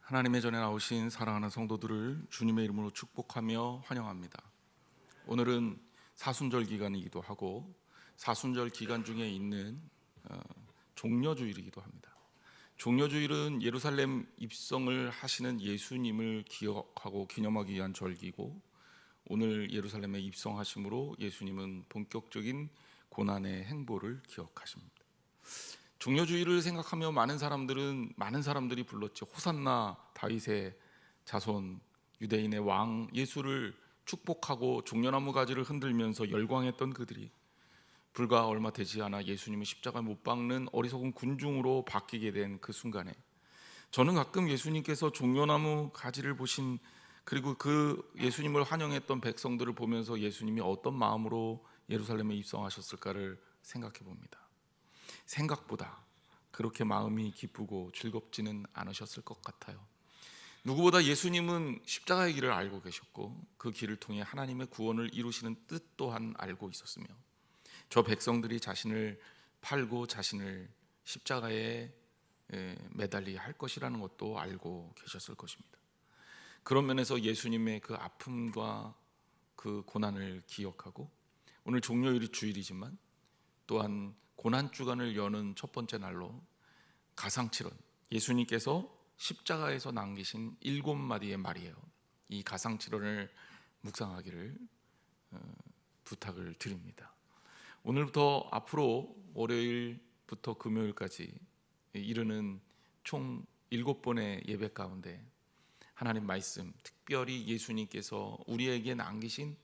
하나님의 전에 나오신 사랑하는 성도들을 주님의 이름으로 축복하며 환영합니다. 오늘은 사순절 기간이기도 하고 사순절 기간 중에 있는 종려주일이기도 합니다. 종려주일은 예루살렘 입성을 하시는 예수님을 기억하고 기념하기 위한 절기고, 오늘 예루살렘에 입성하심으로 예수님은 본격적인 고난의 행보를 기억하십니다. 종려주일을 생각하며 많은 사람들이 불렀죠. 호산나 다윗의 자손, 유대인의 왕 예수를 축복하고 종려나무 가지를 흔들면서 열광했던 그들이 불과 얼마 되지 않아 예수님을 십자가에 못 박는 어리석은 군중으로 바뀌게 된 그 순간에, 저는 가끔 예수님께서 종려나무 가지를 보신, 그리고 그 예수님을 환영했던 백성들을 보면서 예수님이 어떤 마음으로 예루살렘에 입성하셨을까를 생각해 봅니다. 생각보다 그렇게 마음이 기쁘고 즐겁지는 않으셨을 것 같아요. 누구보다 예수님은 십자가의 길을 알고 계셨고, 그 길을 통해 하나님의 구원을 이루시는 뜻 또한 알고 있었으며, 저 백성들이 자신을 팔고 자신을 십자가에 매달리게 할 것이라는 것도 알고 계셨을 것입니다. 그런 면에서 예수님의 그 아픔과 그 고난을 기억하고, 오늘 종려일이 주일이지만 또한 고난주간을 여는 첫 번째 날로 가상칠언, 예수님께서 십자가에서 남기신 7마디의 말이에요. 이 가상칠언을 묵상하기를 부탁을 드립니다. 오늘부터 앞으로 월요일부터 금요일까지 이르는 총 7번의 예배 가운데 하나님 말씀, 특별히 예수님께서 우리에게 남기신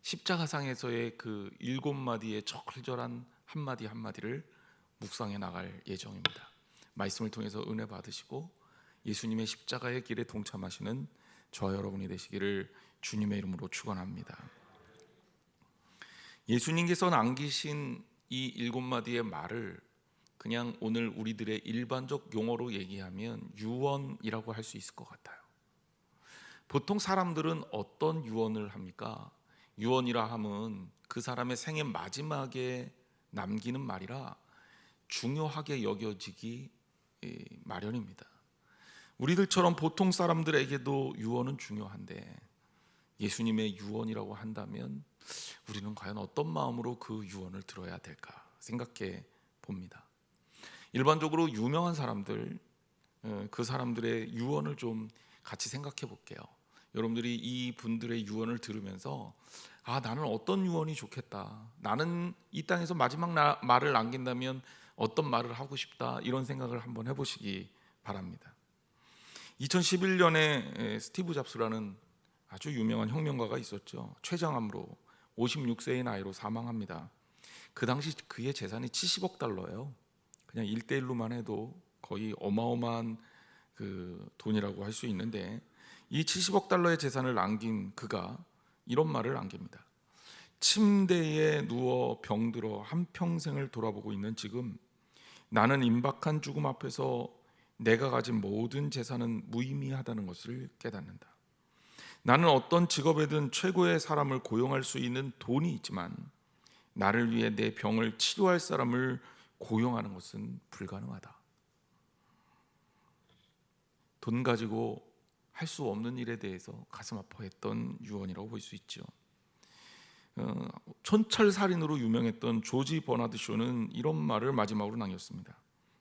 십자가상에서의 그 7마디의 절절한 한마디 한마디를 묵상해 나갈 예정입니다. 말씀을 통해서 은혜 받으시고 예수님의 십자가의 길에 동참하시는 저 여러분이 되시기를 주님의 이름으로 축원합니다. 예수님께서 남기신 이 7마디의 말을 그냥 오늘 우리들의 일반적 용어로 얘기하면 유언이라고 할 수 있을 것 같아요. 보통 사람들은 어떤 유언을 합니까? 유언이라 함은 그 사람의 생애 마지막에 남기는 말이라 중요하게 여겨지기 마련입니다. 우리들처럼 보통 사람들에게도 유언은 중요한데, 예수님의 유언이라고 한다면 우리는 과연 어떤 마음으로 그 유언을 들어야 될까 생각해 봅니다. 일반적으로 유명한 사람들, 그 사람들의 유언을 좀 같이 생각해 볼게요. 여러분들이 이 분들의 유언을 들으면서 나는 어떤 유언이 좋겠다, 나는 이 땅에서 마지막 말을 남긴다면 어떤 말을 하고 싶다, 이런 생각을 한번 해보시기 바랍니다. 2011년에 스티브 잡스라는 아주 유명한 혁명가가 있었죠. 췌장암으로 56세의 나이로 사망합니다. 그 당시 그의 재산이 70억 달러예요. 그냥 1대1로만 해도 거의 어마어마한 그 돈이라고 할 수 있는데, 이 70억 달러의 재산을 남긴 그가 이런 말을 남깁니다. 침대에 누워 병들어 한평생을 돌아보고 있는 지금, 나는 임박한 죽음 앞에서 내가 가진 모든 재산은 무의미하다는 것을 깨닫는다. 나는 어떤 직업에든 최고의 사람을 고용할 수 있는 돈이 있지만 나를 위해 내 병을 치료할 사람을 고용하는 것은 불가능하다. 돈 가지고 할 수 없는 일에 대해서 가슴 아파했던 유언이라고 볼 수 있죠. 촌철살인으로 유명했던 조지 버나드 쇼는 이런 말을 마지막으로 남겼습니다.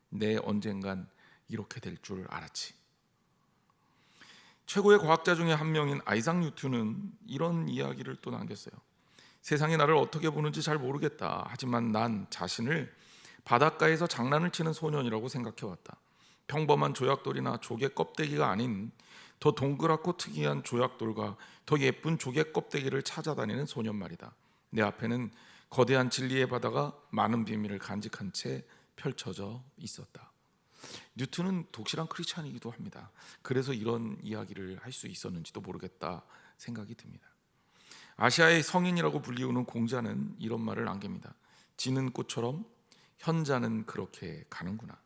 내 언젠간 이렇게 될 줄 알았지. 최고의 과학자 중에 한 명인 아이작 뉴턴은 이런 이야기를 또 남겼어요. 세상이 나를 어떻게 보는지 잘 모르겠다. 하지만 난 자신을 바닷가에서 장난을 치는 소년이라고 생각해왔다. 평범한 조약돌이나 조개 껍데기가 아닌 더 동그랗고 특이한 조약돌과 더 예쁜 조개 껍데기를 찾아다니는 소년 말이다. 내 앞에는 거대한 진리의 바다가 많은 비밀을 간직한 채 펼쳐져 있었다. 뉴턴은 독실한 크리스찬이기도 합니다. 그래서 이런 이야기를 할 수 있었는지도 모르겠다 생각이 듭니다. 아시아의 성인이라고 불리우는 공자는 이런 말을 남깁니다. 지는 꽃처럼 현자는 그렇게 가는구나.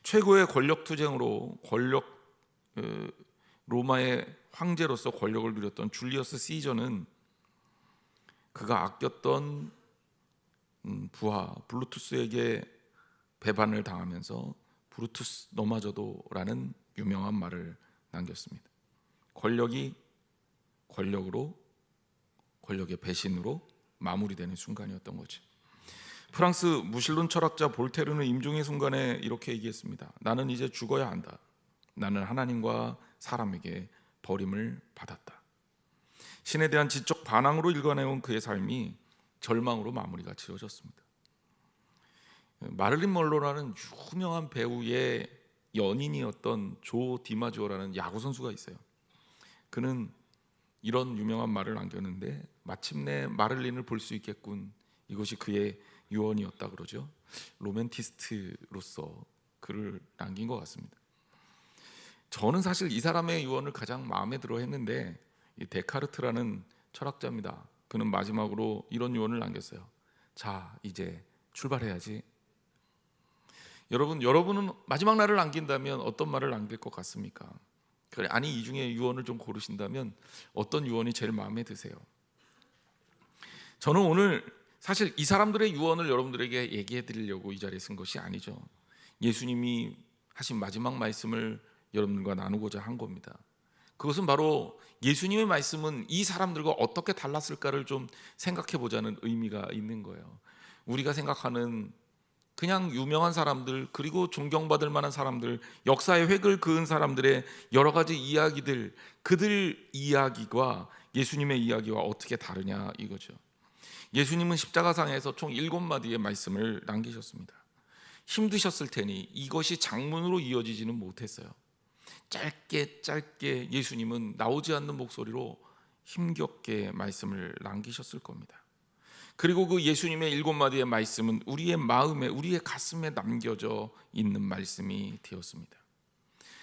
최고의 권력 투쟁으로 로마의 황제로서 권력을 누렸던 줄리어스 시저는 그가 아꼈던 부하 브루투스에게 배반을 당하면서 브루투스 너마저도라는 유명한 말을 남겼습니다. 권력이 권력으로, 권력의 배신으로 마무리되는 순간이었던 거죠. 프랑스 무신론 철학자 볼테르는 임종의 순간에 이렇게 얘기했습니다. 나는 이제 죽어야 한다. 나는 하나님과 사람에게 버림을 받았다. 신에 대한 지적 반항으로 일관해온 그의 삶이 절망으로 마무리가 지어졌습니다. 마릴린 먼로라는 유명한 배우의 연인이었던 조 디마지오라는 야구 선수가 있어요. 그는 이런 유명한 말을 남겼는데, 마침내 마릴린을 볼 수 있겠군. 이것이 그의 유언이었다 그러죠. 로맨티스트로서 글을 남긴 것 같습니다. 저는 사실 이 사람의 유언을 가장 마음에 들어 했는데, 이 데카르트라는 철학자입니다. 그는 마지막으로 이런 유언을 남겼어요. 자, 이제 출발해야지. 여러분은 마지막 날을 남긴다면 어떤 말을 남길 것 같습니까? 아니, 이 중에 유언을 좀 고르신다면 어떤 유언이 제일 마음에 드세요? 저는 오늘 사실 이 사람들의 유언을 여러분들에게 얘기해 드리려고 이 자리에 쓴 것이 아니죠. 예수님이 하신 마지막 말씀을 여러분과 나누고자 한 겁니다. 그것은 바로 예수님의 말씀은 이 사람들과 어떻게 달랐을까를 좀 생각해 보자는 의미가 있는 거예요. 우리가 생각하는 그냥 유명한 사람들, 그리고 존경받을 만한 사람들, 역사의 획을 그은 사람들의 여러 가지 이야기들, 그들 이야기와 예수님의 이야기와 어떻게 다르냐 이거죠. 예수님은 십자가상에서 총 7마디의 말씀을 남기셨습니다. 힘드셨을 테니 이것이 장문으로 이어지지는 못했어요. 짧게 예수님은 나오지 않는 목소리로 힘겹게 말씀을 남기셨을 겁니다. 그리고 그 예수님의 7마디의 말씀은 우리의 마음에, 우리의 가슴에 남겨져 있는 말씀이 되었습니다.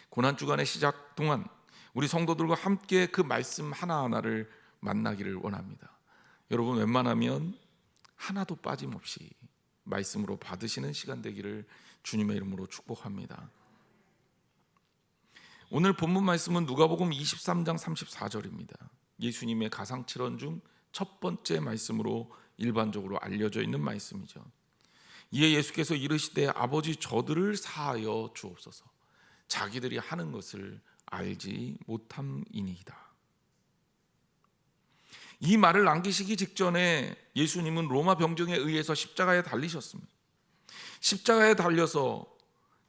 고난주간의 시작 동안 우리 성도들과 함께 그 말씀 하나하나를 만나기를 원합니다. 여러분, 웬만하면 하나도 빠짐없이 말씀으로 받으시는 시간 되기를 주님의 이름으로 축복합니다. 오늘 본문 말씀은 누가복음 23장 34절입니다. 예수님의 가상칠언 중 첫 번째 말씀으로 일반적으로 알려져 있는 말씀이죠. 이에 예수께서 이르시되 아버지 저들을 사하여 주옵소서. 자기들이 하는 것을 알지 못함이니이다. 이 말을 남기시기 직전에 예수님은 로마 병정에 의해서 십자가에 달리셨습니다. 십자가에 달려서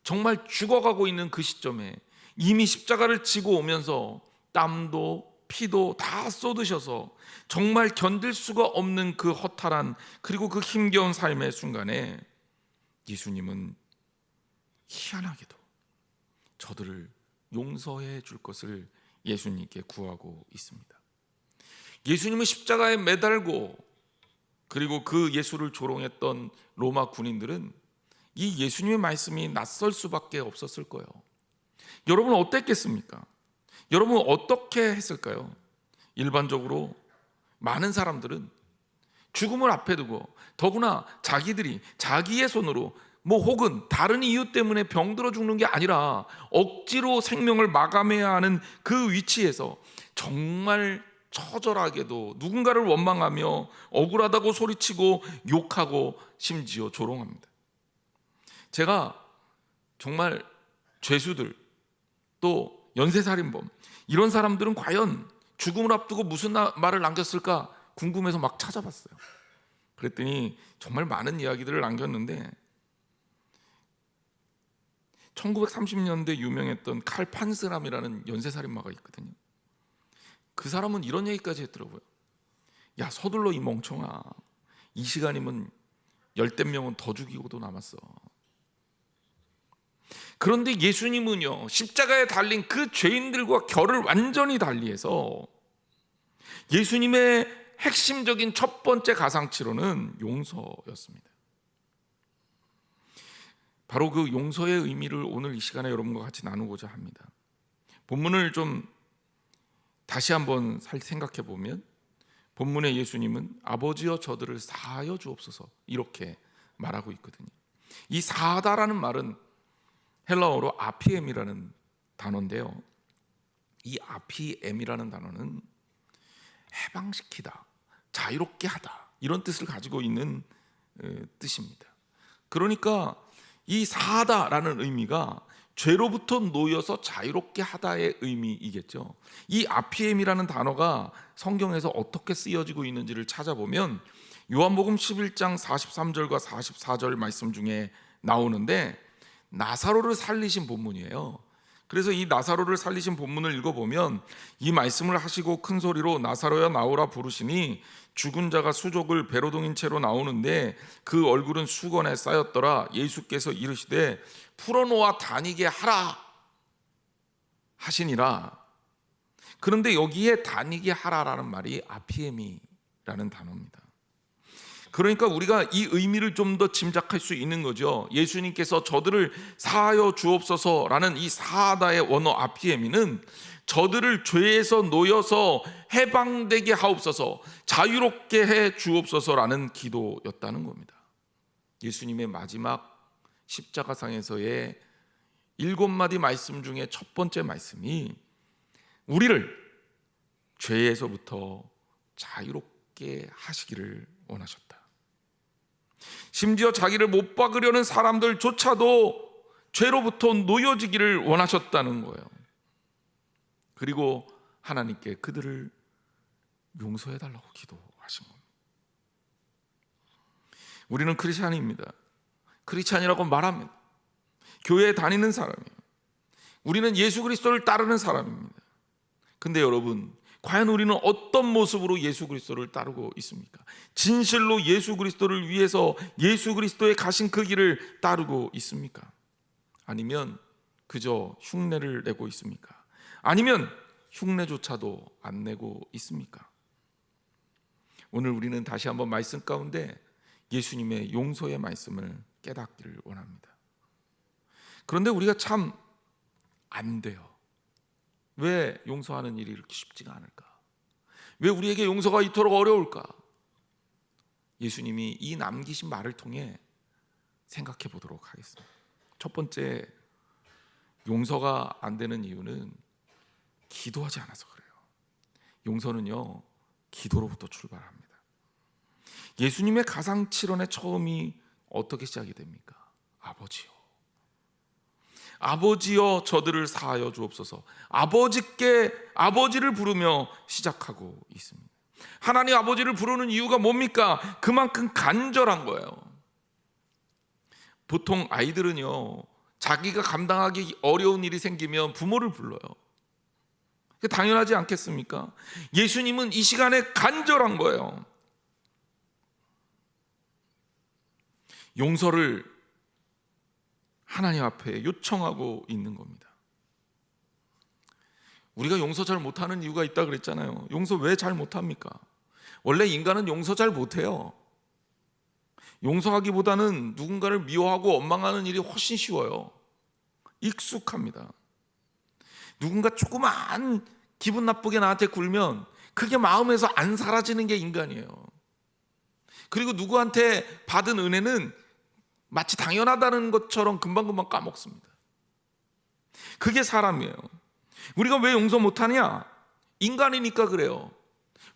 정말 죽어가고 있는 그 시점에 이미 십자가를 지고 오면서 땀도 피도 다 쏟으셔서 정말 견딜 수가 없는 그 허탈한, 그리고 그 힘겨운 삶의 순간에 예수님은 희한하게도 저들을 용서해 줄 것을 예수님께 구하고 있습니다. 예수님은 십자가에 매달고, 그리고 그 예수를 조롱했던 로마 군인들은 이 예수님의 말씀이 낯설 수밖에 없었을 거예요. 여러분은 어땠겠습니까? 여러분은 어떻게 했을까요? 일반적으로 많은 사람들은 죽음을 앞에 두고, 더구나 자기들이 자기의 손으로 혹은 다른 이유 때문에 병들어 죽는 게 아니라 억지로 생명을 마감해야 하는 그 위치에서 정말 처절하게도 누군가를 원망하며 억울하다고 소리치고 욕하고 심지어 조롱합니다. 제가 정말 죄수들, 또 연쇄살인범, 이런 사람들은 과연 죽음을 앞두고 무슨 말을 남겼을까 궁금해서 막 찾아봤어요. 그랬더니 정말 많은 이야기들을 남겼는데, 1930년대 유명했던 칼 판스람이라는 연쇄살인마가 있거든요. 그 사람은 이런 얘기까지 했더라고요. 야, 서둘러 이 멍청아. 이 시간이면 10대 명은 더 죽이고도 남았어. 그런데 예수님은요, 십자가에 달린 그 죄인들과 결을 완전히 달리해서 예수님의 핵심적인 첫 번째 가상치료는 용서였습니다. 바로 그 용서의 의미를 오늘 이 시간에 여러분과 같이 나누고자 합니다. 본문을 좀 다시 한번 생각해 보면, 본문의 예수님은 아버지여 저들을 사하여 주옵소서 이렇게 말하고 있거든요. 이 사하다라는 말은 헬라어로 아피엠이라는 단어인데요, 이 아피엠이라는 단어는 해방시키다, 자유롭게 하다, 이런 뜻을 가지고 있는 뜻입니다. 그러니까 이 사하다라는 의미가 죄로부터 놓여서 자유롭게 하다의 의미이겠죠. 이 아피엠이라는 단어가 성경에서 어떻게 쓰여지고 있는지를 찾아보면 요한복음 11장 43절과 44절 말씀 중에 나오는데 나사로를 살리신 본문이에요. 그래서 이 나사로를 살리신 본문을 읽어보면 이 말씀을 하시고 큰 소리로 나사로야 나오라 부르시니 죽은 자가 수족을 배로 동인 채로 나오는데 그 얼굴은 수건에 쌓였더라. 예수께서 이르시되 풀어놓아 다니게 하라 하시니라. 그런데 여기에 다니게 하라라는 말이 아피에미라는 단어입니다. 그러니까 우리가 이 의미를 좀 더 짐작할 수 있는 거죠. 예수님께서 저들을 사하여 주옵소서라는 이 사하다의 원어 아피에미는 저들을 죄에서 놓여서 해방되게 하옵소서, 자유롭게 해 주옵소서라는 기도였다는 겁니다. 예수님의 마지막 십자가상에서의 7마디 말씀 중에 첫 번째 말씀이 우리를 죄에서부터 자유롭게 하시기를 원하셨다. 심지어 자기를 못 박으려는 사람들조차도 죄로부터 놓여지기를 원하셨다는 거예요. 그리고 하나님께 그들을 용서해달라고 기도하신 겁니다. 우리는 크리스찬입니다. 크리스찬이라고 말합니다. 교회에 다니는 사람이에요. 우리는 예수 그리스도를 따르는 사람입니다. 근데 여러분, 과연 우리는 어떤 모습으로 예수 그리스도를 따르고 있습니까? 진실로 예수 그리스도를 위해서 예수 그리스도의 가신 그 길을 따르고 있습니까? 아니면 그저 흉내를 내고 있습니까? 아니면 흉내조차도 안 내고 있습니까? 오늘 우리는 다시 한번 말씀 가운데 예수님의 용서의 말씀을 깨닫기를 원합니다. 그런데 우리가 참 안 돼요. 왜 용서하는 일이 이렇게 쉽지가 않을까? 왜 우리에게 용서가 이토록 어려울까? 예수님이 이 남기신 말을 통해 생각해 보도록 하겠습니다. 첫 번째, 용서가 안 되는 이유는 기도하지 않아서 그래요. 용서는요, 기도로부터 출발합니다. 예수님의 가상칠언의 처음이 어떻게 시작이 됩니까? 아버지요, 아버지여 저들을 사하여 주옵소서. 아버지께 아버지를 부르며 시작하고 있습니다. 하나님 아버지를 부르는 이유가 뭡니까? 그만큼 간절한 거예요. 보통 아이들은요, 자기가 감당하기 어려운 일이 생기면 부모를 불러요. 당연하지 않겠습니까? 예수님은 이 시간에 간절한 거예요. 용서를 하나님 앞에 요청하고 있는 겁니다. 우리가 용서 잘 못하는 이유가 있다 그랬잖아요. 용서 왜 잘 못합니까? 원래 인간은 용서 잘 못해요. 용서하기보다는 누군가를 미워하고 원망하는 일이 훨씬 쉬워요. 익숙합니다. 누군가 조그만 기분 나쁘게 나한테 굴면 그게 마음에서 안 사라지는 게 인간이에요. 그리고 누구한테 받은 은혜는 마치 당연하다는 것처럼 금방금방 까먹습니다. 그게 사람이에요. 우리가 왜 용서 못하냐? 인간이니까 그래요.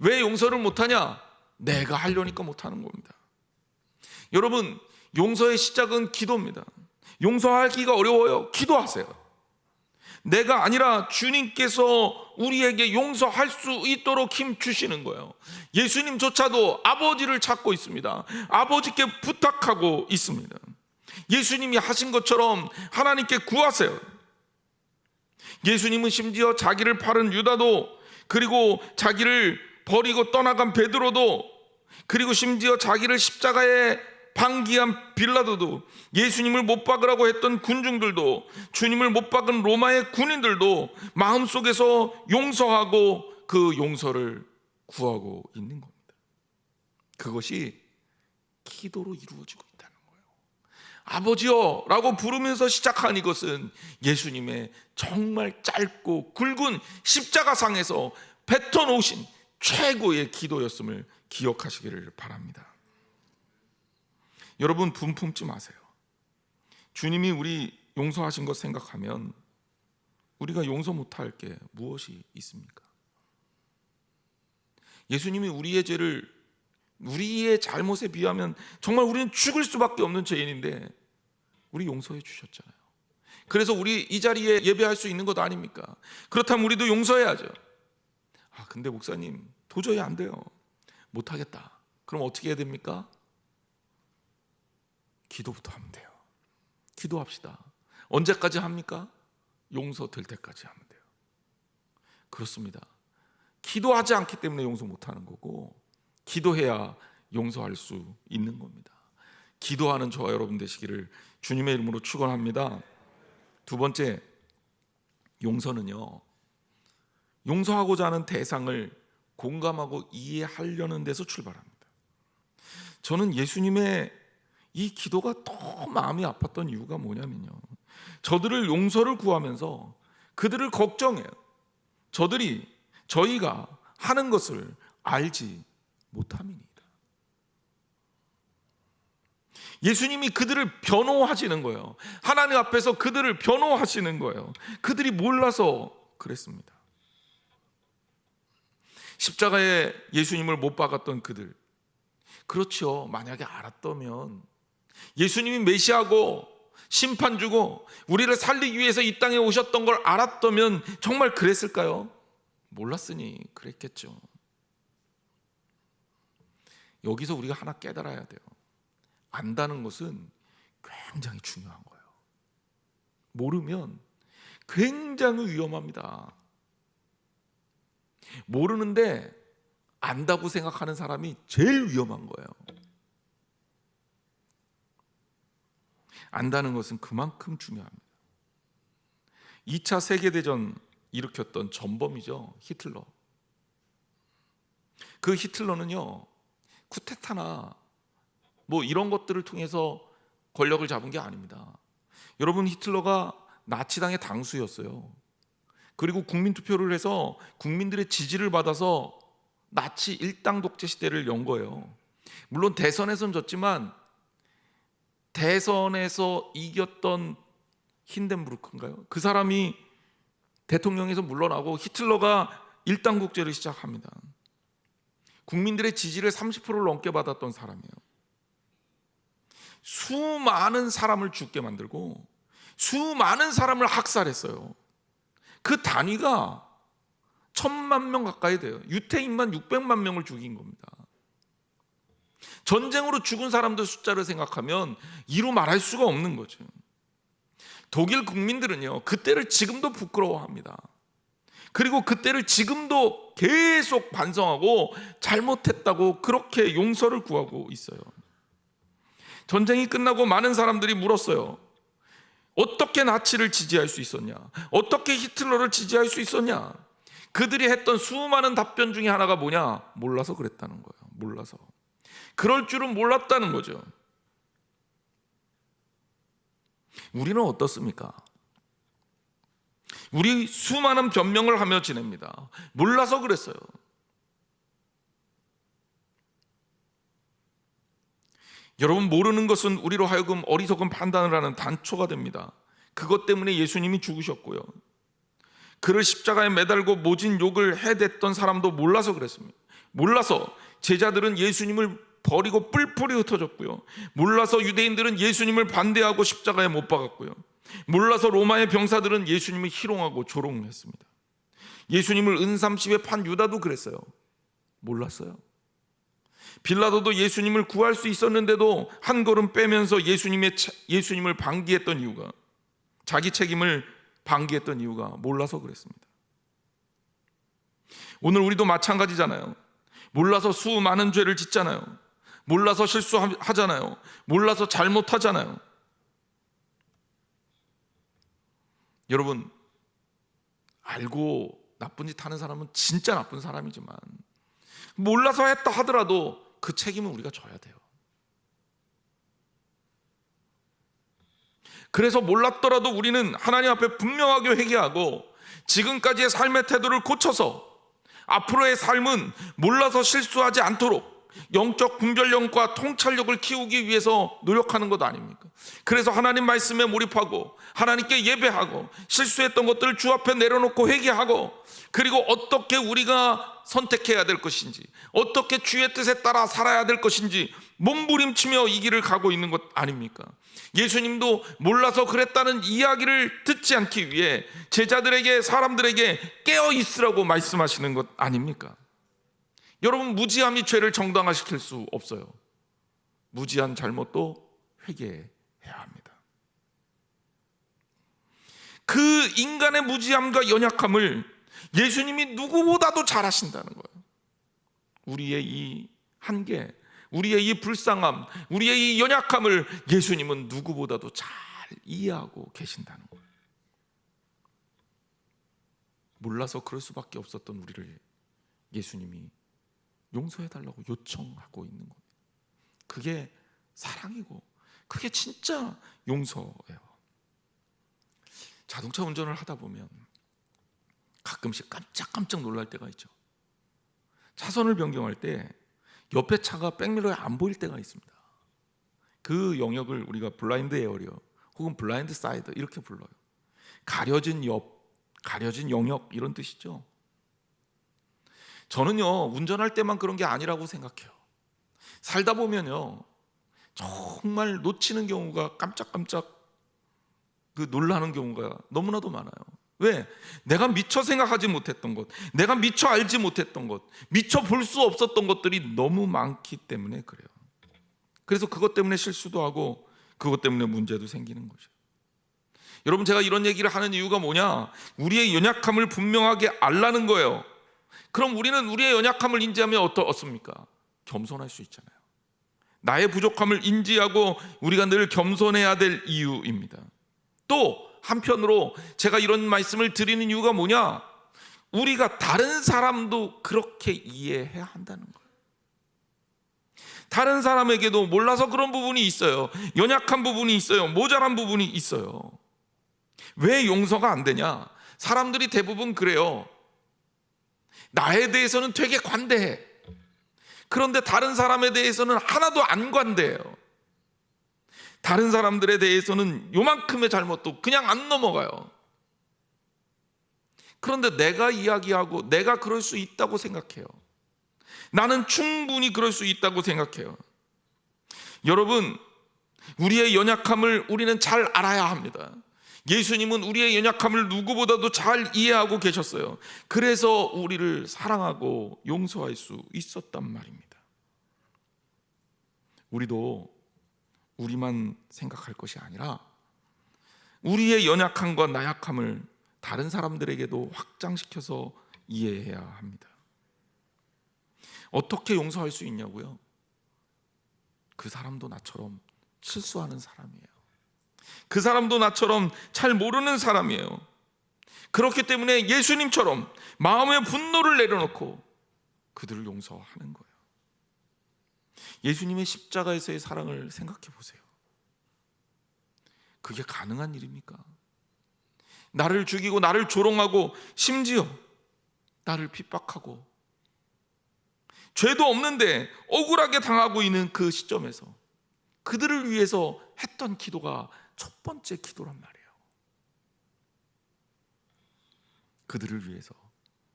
왜 용서를 못하냐? 내가 하려니까 못하는 겁니다. 여러분, 용서의 시작은 기도입니다. 용서하기가 어려워요. 기도하세요. 내가 아니라 주님께서 우리에게 용서할 수 있도록 힘 주시는 거예요. 예수님조차도 아버지를 찾고 있습니다. 아버지께 부탁하고 있습니다. 예수님이 하신 것처럼 하나님께 구하세요. 예수님은 심지어 자기를 팔은 유다도, 그리고 자기를 버리고 떠나간 베드로도, 그리고 심지어 자기를 십자가에 방기한 빌라도도, 예수님을 못 박으라고 했던 군중들도, 주님을 못 박은 로마의 군인들도 마음속에서 용서하고 그 용서를 구하고 있는 겁니다. 그것이 기도로 이루어지고 있다는 거예요. 아버지요 라고 부르면서 시작한 이것은 예수님의 정말 짧고 굵은 십자가상에서 뱉어놓으신 최고의 기도였음을 기억하시기를 바랍니다. 여러분, 분 품지 마세요. 주님이 우리 용서하신 것 생각하면 우리가 용서 못할 게 무엇이 있습니까? 예수님이 우리의 죄를, 우리의 잘못에 비하면 정말 우리는 죽을 수밖에 없는 죄인인데 우리 용서해 주셨잖아요. 그래서 우리 이 자리에 예배할 수 있는 것 아닙니까? 그렇다면 우리도 용서해야죠. 근데 목사님 도저히 안 돼요. 못하겠다. 그럼 어떻게 해야 됩니까? 기도부터 하면 돼요. 기도합시다. 언제까지 합니까? 용서될 때까지 하면 돼요. 그렇습니다. 기도하지 않기 때문에 용서 못하는 거고, 기도해야 용서할 수 있는 겁니다. 기도하는 저와 여러분 되시기를 주님의 이름으로 축원합니다. 두 번째, 용서는요, 용서하고자 하는 대상을 공감하고 이해하려는 데서 출발합니다. 저는 예수님의 이 기도가 더 마음이 아팠던 이유가 뭐냐면요, 저들을 용서를 구하면서 그들을 걱정해요. 저희가 하는 것을 알지 못함이니이다. 예수님이 그들을 변호하시는 거예요. 하나님 앞에서 그들을 변호하시는 거예요. 그들이 몰라서 그랬습니다. 십자가에 예수님을 못 박았던 그들, 그렇죠. 만약에 알았다면, 예수님이 메시아고 심판주고 우리를 살리기 위해서 이 땅에 오셨던 걸 알았다면 정말 그랬을까요? 몰랐으니 그랬겠죠. 여기서 우리가 하나 깨달아야 돼요. 안다는 것은 굉장히 중요한 거예요. 모르면 굉장히 위험합니다. 모르는데 안다고 생각하는 사람이 제일 위험한 거예요. 안다는 것은 그만큼 중요합니다. 2차 세계대전 일으켰던 전범이죠, 히틀러. 그 히틀러는요, 쿠데타나 이런 것들을 통해서 권력을 잡은 게 아닙니다. 여러분, 히틀러가 나치당의 당수였어요. 그리고 국민투표를 해서 국민들의 지지를 받아서 나치 일당 독재 시대를 연 거예요. 물론 대선에선 졌지만, 대선에서 이겼던 힌덴부르크인가요? 그 사람이 대통령에서 물러나고 히틀러가 일당 독재를 시작합니다. 국민들의 지지를 30%를 넘게 받았던 사람이에요. 수많은 사람을 죽게 만들고 수많은 사람을 학살했어요. 그 단위가 1000만 명 가까이 돼요. 유태인만 600만 명을 죽인 겁니다. 전쟁으로 죽은 사람들 숫자를 생각하면 이루 말할 수가 없는 거죠. 독일 국민들은요, 그때를 지금도 부끄러워합니다. 그리고 그때를 지금도 계속 반성하고 잘못했다고 그렇게 용서를 구하고 있어요. 전쟁이 끝나고 많은 사람들이 물었어요. 어떻게 나치를 지지할 수 있었냐? 어떻게 히틀러를 지지할 수 있었냐? 그들이 했던 수많은 답변 중에 하나가 뭐냐? 몰라서 그랬다는 거예요. 몰라서. 그럴 줄은 몰랐다는 거죠. 우리는 어떻습니까? 우리 수많은 변명을 하며 지냅니다. 몰라서 그랬어요. 여러분, 모르는 것은 우리로 하여금 어리석은 판단을 하는 단초가 됩니다. 그것 때문에 예수님이 죽으셨고요, 그를 십자가에 매달고 모진 욕을 해댔던 사람도 몰라서 그랬습니다. 몰라서 제자들은 예수님을 버리고 뿔뿔이 흩어졌고요, 몰라서 유대인들은 예수님을 반대하고 십자가에 못 박았고요, 몰라서 로마의 병사들은 예수님을 희롱하고 조롱했습니다. 예수님을 은삼십에 판 유다도 그랬어요. 몰랐어요. 빌라도도 예수님을 구할 수 있었는데도 한 걸음 빼면서 예수님을 방기했던 이유가, 자기 책임을 방기했던 이유가 몰라서 그랬습니다. 오늘 우리도 마찬가지잖아요. 몰라서 수많은 죄를 짓잖아요. 몰라서 실수하잖아요. 몰라서 잘못하잖아요. 여러분, 알고 나쁜 짓 하는 사람은 진짜 나쁜 사람이지만, 몰라서 했다 하더라도 그 책임은 우리가 져야 돼요. 그래서 몰랐더라도 우리는 하나님 앞에 분명하게 회개하고 지금까지의 삶의 태도를 고쳐서 앞으로의 삶은 몰라서 실수하지 않도록 영적 분별력과 통찰력을 키우기 위해서 노력하는 것 아닙니까? 그래서 하나님 말씀에 몰입하고 하나님께 예배하고 실수했던 것들을 주 앞에 내려놓고 회개하고, 그리고 어떻게 우리가 선택해야 될 것인지, 어떻게 주의 뜻에 따라 살아야 될 것인지 몸부림치며 이 길을 가고 있는 것 아닙니까? 예수님도 몰라서 그랬다는 이야기를 듣지 않기 위해 제자들에게, 사람들에게 깨어 있으라고 말씀하시는 것 아닙니까? 여러분, 무지함이 죄를 정당화시킬 수 없어요. 무지한 잘못도 회개해야 합니다. 그 인간의 무지함과 연약함을 예수님이 누구보다도 잘 아신다는 거예요. 우리의 이 한계, 우리의 이 불쌍함, 우리의 이 연약함을 예수님은 누구보다도 잘 이해하고 계신다는 거예요. 몰라서 그럴 수밖에 없었던 우리를 예수님이 용서해달라고 요청하고 있는 겁니다. 그게 사랑이고 그게 진짜 용서예요. 자동차 운전을 하다 보면 가끔씩 깜짝 놀랄 때가 있죠. 차선을 변경할 때 옆에 차가 백미러에 안 보일 때가 있습니다. 그 영역을 우리가 블라인드 에어리어 혹은 블라인드 사이드 이렇게 불러요. 가려진 옆, 가려진 영역 이런 뜻이죠. 저는요, 운전할 때만 그런 게 아니라고 생각해요. 살다 보면요, 정말 놓치는 경우가 깜짝깜짝 놀라는 경우가 너무나도 많아요. 왜? 내가 미처 생각하지 못했던 것, 내가 미처 알지 못했던 것, 미처 볼 수 없었던 것들이 너무 많기 때문에 그래요. 그래서 그것 때문에 실수도 하고 그것 때문에 문제도 생기는 거죠. 여러분, 제가 이런 얘기를 하는 이유가 뭐냐? 우리의 연약함을 분명하게 알라는 거예요. 그럼 우리는 우리의 연약함을 인지하면 어떻습니까? 겸손할 수 있잖아요. 나의 부족함을 인지하고 우리가 늘 겸손해야 될 이유입니다. 또 한편으로 제가 이런 말씀을 드리는 이유가 뭐냐? 우리가 다른 사람도 그렇게 이해해야 한다는 거예요. 다른 사람에게도 몰라서 그런 부분이 있어요. 연약한 부분이 있어요. 모자란 부분이 있어요. 왜 용서가 안 되냐? 사람들이 대부분 그래요. 나에 대해서는 되게 관대해. 그런데 다른 사람에 대해서는 하나도 안 관대해요. 다른 사람들에 대해서는 요만큼의 잘못도 그냥 안 넘어가요. 그런데 내가 이야기하고 내가 그럴 수 있다고 생각해요. 나는 충분히 그럴 수 있다고 생각해요. 여러분, 우리의 연약함을 우리는 잘 알아야 합니다. 예수님은 우리의 연약함을 누구보다도 잘 이해하고 계셨어요. 그래서 우리를 사랑하고 용서할 수 있었단 말입니다. 우리도 우리만 생각할 것이 아니라 우리의 연약함과 나약함을 다른 사람들에게도 확장시켜서 이해해야 합니다. 어떻게 용서할 수 있냐고요? 그 사람도 나처럼 실수하는 사람이에요. 그 사람도 나처럼 잘 모르는 사람이에요. 그렇기 때문에 예수님처럼 마음의 분노를 내려놓고 그들을 용서하는 거예요. 예수님의 십자가에서의 사랑을 생각해 보세요. 그게 가능한 일입니까? 나를 죽이고 나를 조롱하고 심지어 나를 핍박하고 죄도 없는데 억울하게 당하고 있는 그 시점에서 그들을 위해서 했던 기도가 첫 번째 기도란 말이에요. 그들을 위해서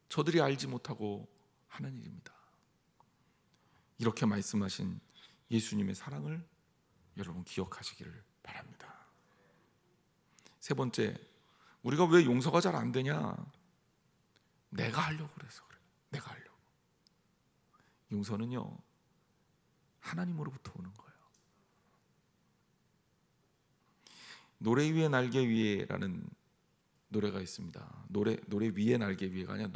저들이 알지 못하고 하는 일입니다. 이렇게 말씀하신 예수님의 사랑을 여러분 기억하시기를 바랍니다. 세 번째, 우리가 왜 용서가 잘 안 되냐? 내가 하려고 그래서 그래요. 내가 하려고. 용서는요, 하나님으로부터 오는 거예요. 노래 위에 날개 위에라는 노래가 있습니다. 노래 위에 날개 위에가 아니라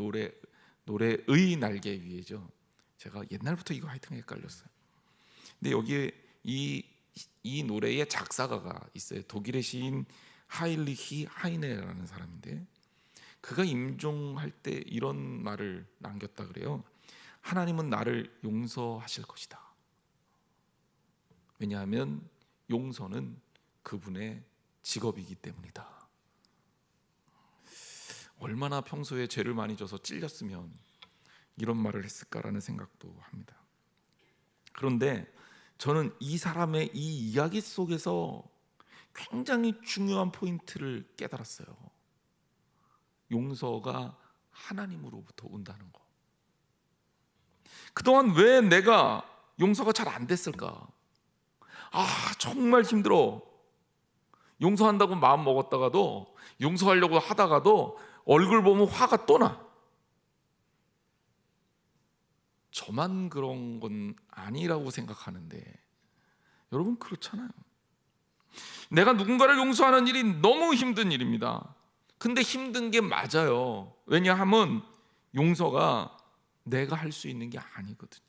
노래의 날개 위에죠. 제가 옛날부터 이거 하여튼 헷갈렸어요. 근데 여기에 이 노래의 작사가가 있어요. 독일의 시인 하일리히 하이네라는 사람인데, 그가 임종할 때 이런 말을 남겼다 그래요. 하나님은 나를 용서하실 것이다. 왜냐하면 용서는 그분의 직업이기 때문이다. 얼마나 평소에 죄를 많이 져서 찔렸으면 이런 말을 했을까라는 생각도 합니다. 그런데 저는 이 사람의 이 이야기 속에서 굉장히 중요한 포인트를 깨달았어요. 용서가 하나님으로부터 온다는 거. 그동안 왜 내가 용서가 잘 안 됐을까? 정말 힘들어. 용서한다고 마음 먹었다가도, 용서하려고 하다가도 얼굴 보면 화가 또 나. 저만 그런 건 아니라고 생각하는데 여러분 그렇잖아요. 내가 누군가를 용서하는 일이 너무 힘든 일입니다. 근데 힘든 게 맞아요. 왜냐하면 용서가 내가 할 수 있는 게 아니거든요.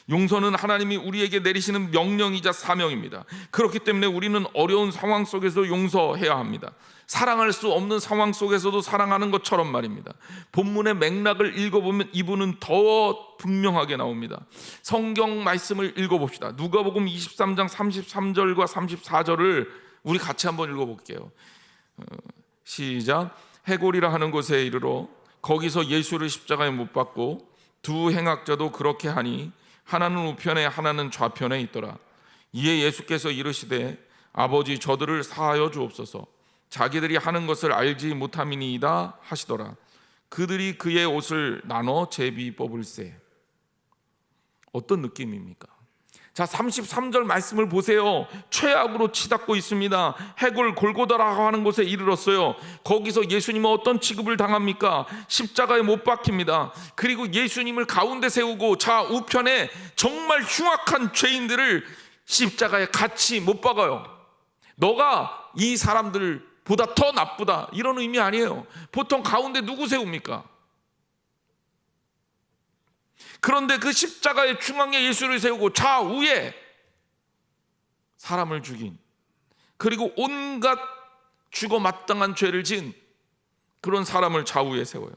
용서는 하나님이 우리에게 내리시는 명령이자 사명입니다. 그렇기 때문에 우리는 어려운 상황 속에서 용서해야 합니다. 사랑할 수 없는 상황 속에서도 사랑하는 것처럼 말입니다. 본문의 맥락을 읽어보면 이분은 더 분명하게 나옵니다. 성경 말씀을 읽어봅시다. 누가복음 23장 33절과 34절을 우리 같이 한번 읽어볼게요. 시작. 해골이라 하는 곳에 이르러 거기서 예수를 십자가에 못 박고 두 행악자도 그렇게 하니 하나는 우편에 하나는 좌편에 있더라. 이에 예수께서 이르시되 아버지 저들을 사하여 주옵소서. 자기들이 하는 것을 알지 못함이니이다 하시더라. 그들이 그의 옷을 나눠 제비 뽑을세. 어떤 느낌입니까? 자, 33절 말씀을 보세요. 최악으로 치닫고 있습니다. 해골 골고다라고 하는 곳에 이르렀어요. 거기서 예수님은 어떤 취급을 당합니까? 십자가에 못 박힙니다. 그리고 예수님을 가운데 세우고 좌우편에 정말 흉악한 죄인들을 십자가에 같이 못 박아요. 너가 이 사람들보다 더 나쁘다, 이런 의미 아니에요. 보통 가운데 누구 세웁니까? 그런데 그 십자가의 중앙에 예수를 세우고 좌우에 사람을 죽인, 그리고 온갖 죽어 마땅한 죄를 지은 그런 사람을 좌우에 세워요.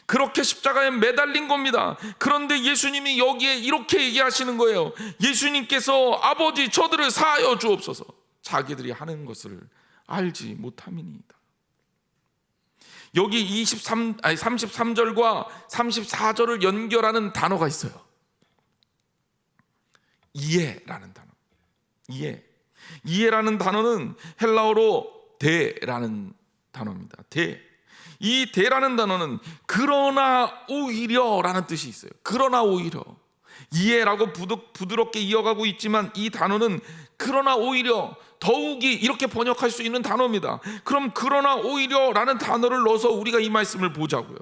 그렇게 십자가에 매달린 겁니다. 그런데 예수님이 여기에 이렇게 얘기하시는 거예요. 예수님께서 아버지 저들을 사하여 주옵소서. 자기들이 하는 것을 알지 못함이니이다. 여기 33절과 34절을 연결하는 단어가 있어요. 이해라는 단어. 이해라는 단어는 헬라어로 대라는 단어입니다. 이 대라는 단어는 그러나 오히려라는 뜻이 있어요. 그러나 오히려. 이해라고 부드럽게 이어가고 있지만 이 단어는 그러나 오히려, 더욱이 이렇게 번역할 수 있는 단어입니다. 그럼 그러나 오히려라는 단어를 넣어서 우리가 이 말씀을 보자고요.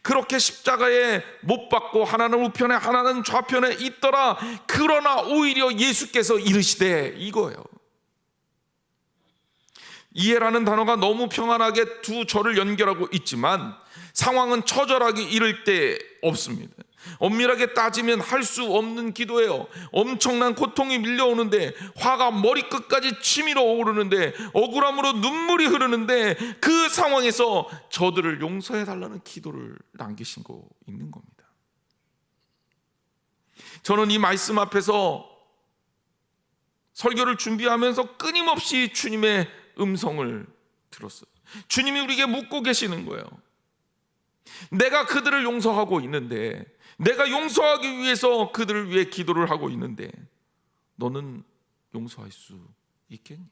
그렇게 십자가에 못 박고 하나는 우편에 하나는 좌편에 있더라. 그러나 오히려 예수께서 이르시되, 이거예요. 이해라는 단어가 너무 평안하게 두 절을 연결하고 있지만 상황은 처절하게 이를 때 없습니다. 엄밀하게 따지면 할 수 없는 기도예요. 엄청난 고통이 밀려오는데, 화가 머리끝까지 치밀어 오르는데, 억울함으로 눈물이 흐르는데, 그 상황에서 저들을 용서해달라는 기도를 남기신 거 있는 겁니다. 저는 이 말씀 앞에서 설교를 준비하면서 끊임없이 주님의 음성을 들었어요. 주님이 우리에게 묻고 계시는 거예요. 내가 그들을 용서하고 있는데, 내가 용서하기 위해서 그들을 위해 기도를 하고 있는데 너는 용서할 수 있겠니?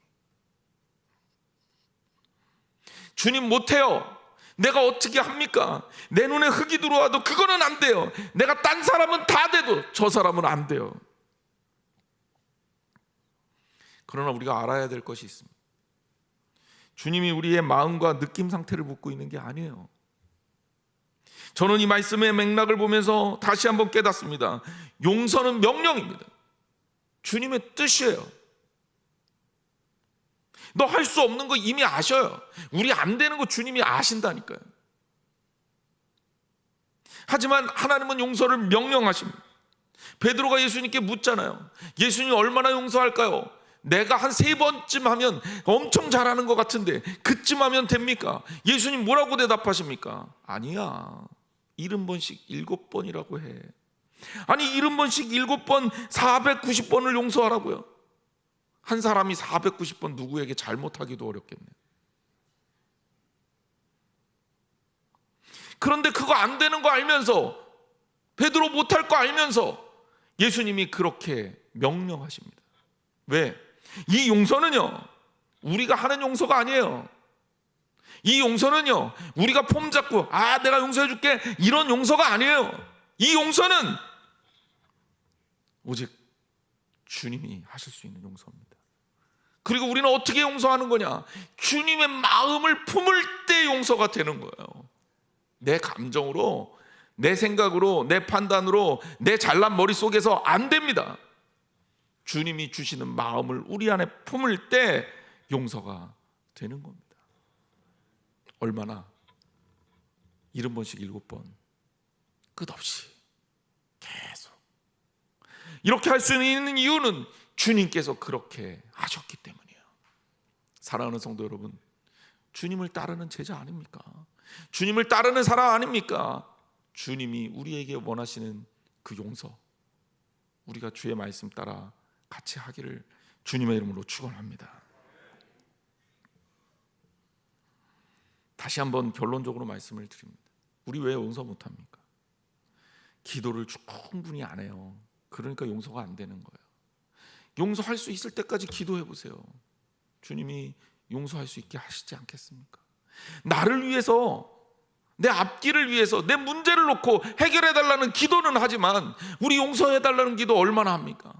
주님 못해요. 내가 어떻게 합니까? 내 눈에 흙이 들어와도 그거는 안 돼요. 내가 딴 사람은 다 돼도 저 사람은 안 돼요. 그러나 우리가 알아야 될 것이 있습니다. 주님이 우리의 마음과 느낌 상태를 묻고 있는 게 아니에요. 저는 이 말씀의 맥락을 보면서 다시 한번 깨닫습니다. 용서는 명령입니다. 주님의 뜻이에요. 너 할 수 없는 거 이미 아셔요. 우리 안 되는 거 주님이 아신다니까요. 하지만 하나님은 용서를 명령하십니다. 베드로가 예수님께 묻잖아요. 예수님 얼마나 용서할까요? 내가 한 3번쯤 하면 엄청 잘하는 것 같은데 그쯤 하면 됩니까? 예수님 뭐라고 대답하십니까? 아니야, 70번씩 7번이라고 해. 아니 70번씩 7번 490번을 용서하라고요? 한 사람이 490번 누구에게 잘못하기도 어렵겠네. 그런데 그거 안 되는 거 알면서, 베드로 못할 거 알면서 예수님이 그렇게 명령하십니다. 왜? 이 용서는요, 우리가 하는 용서가 아니에요. 이 용서는요, 우리가 폼 잡고 내가 용서해 줄게, 이런 용서가 아니에요. 이 용서는 오직 주님이 하실 수 있는 용서입니다. 그리고 우리는 어떻게 용서하는 거냐? 주님의 마음을 품을 때 용서가 되는 거예요. 내 감정으로, 내 생각으로, 내 판단으로, 내 잘난 머릿속에서 안 됩니다. 주님이 주시는 마음을 우리 안에 품을 때 용서가 되는 겁니다. 얼마나? 70번씩 7번 끝없이 계속 이렇게 할 수 있는 이유는 주님께서 그렇게 하셨기 때문이에요. 사랑하는 성도 여러분, 주님을 따르는 제자 아닙니까? 주님을 따르는 사람 아닙니까? 주님이 우리에게 원하시는 그 용서, 우리가 주의 말씀 따라 같이 하기를 주님의 이름으로 축원합니다. 다시 한번 결론적으로 말씀을 드립니다. 우리 왜 용서 못합니까? 기도를 충분히 안 해요. 그러니까 용서가 안 되는 거예요. 용서할 수 있을 때까지 기도해 보세요. 주님이 용서할 수 있게 하시지 않겠습니까? 나를 위해서, 내 앞길을 위해서, 내 문제를 놓고 해결해 달라는 기도는 하지만 우리 용서해 달라는 기도 얼마나 합니까?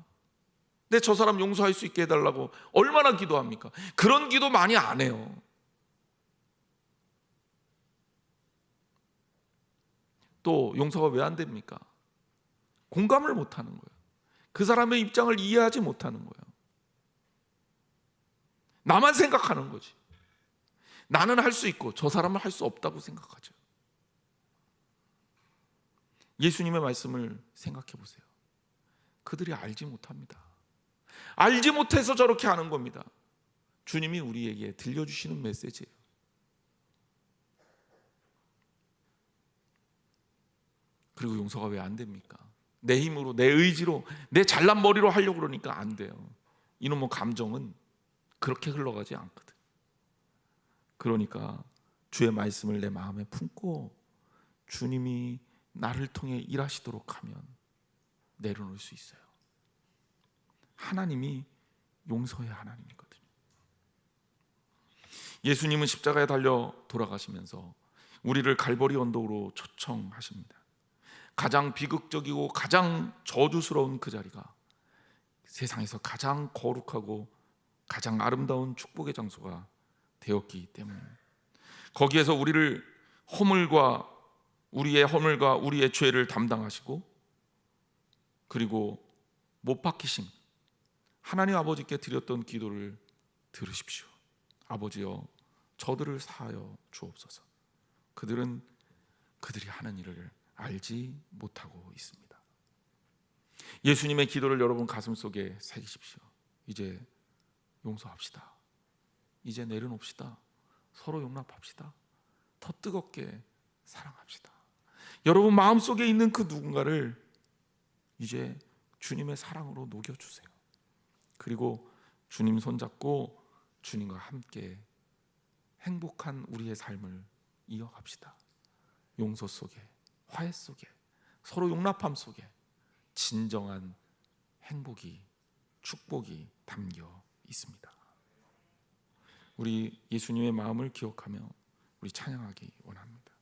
저 사람 용서할 수 있게 해달라고 얼마나 기도합니까? 그런 기도 많이 안 해요. 또 용서가 왜 안 됩니까? 공감을 못 하는 거예요. 그 사람의 입장을 이해하지 못하는 거예요. 나만 생각하는 거지. 나는 할 수 있고 저 사람은 할 수 없다고 생각하죠. 예수님의 말씀을 생각해 보세요. 그들이 알지 못합니다. 알지 못해서 저렇게 하는 겁니다. 주님이 우리에게 들려주시는 메시지예요. 그리고 용서가 왜 안 됩니까? 내 힘으로, 내 의지로, 내 잘난 머리로 하려고 그러니까 안 돼요. 이놈의 감정은 그렇게 흘러가지 않거든. 그러니까 주의 말씀을 내 마음에 품고 주님이 나를 통해 일하시도록 하면 내려놓을 수 있어요. 하나님이 용서의 하나님이거든요. 예수님은 십자가에 달려 돌아가시면서 우리를 갈보리 언덕으로 초청하십니다. 가장 비극적이고 가장 저주스러운 그 자리가 세상에서 가장 거룩하고 가장 아름다운 축복의 장소가 되었기 때문에 거기에서 우리의 허물과 우리의 죄를 담당하시고 그리고 못 박히신 하나님 아버지께 드렸던 기도를 들으십시오. 아버지여, 저들을 사하여 주옵소서. 그들이 하는 일을 알지 못하고 있습니다. 예수님의 기도를 여러분 가슴속에 새기십시오. 이제 용서합시다. 이제 내려놓읍시다. 서로 용납합시다. 더 뜨겁게 사랑합시다. 여러분 마음속에 있는 그 누군가를 이제 주님의 사랑으로 녹여주세요. 그리고 주님 손잡고 주님과 함께 행복한 우리의 삶을 이어갑시다. 용서 속에, 화해 속에, 서로 용납함 속에 진정한 행복이, 축복이 담겨 있습니다. 우리 예수님의 마음을 기억하며 우리 찬양하기 원합니다.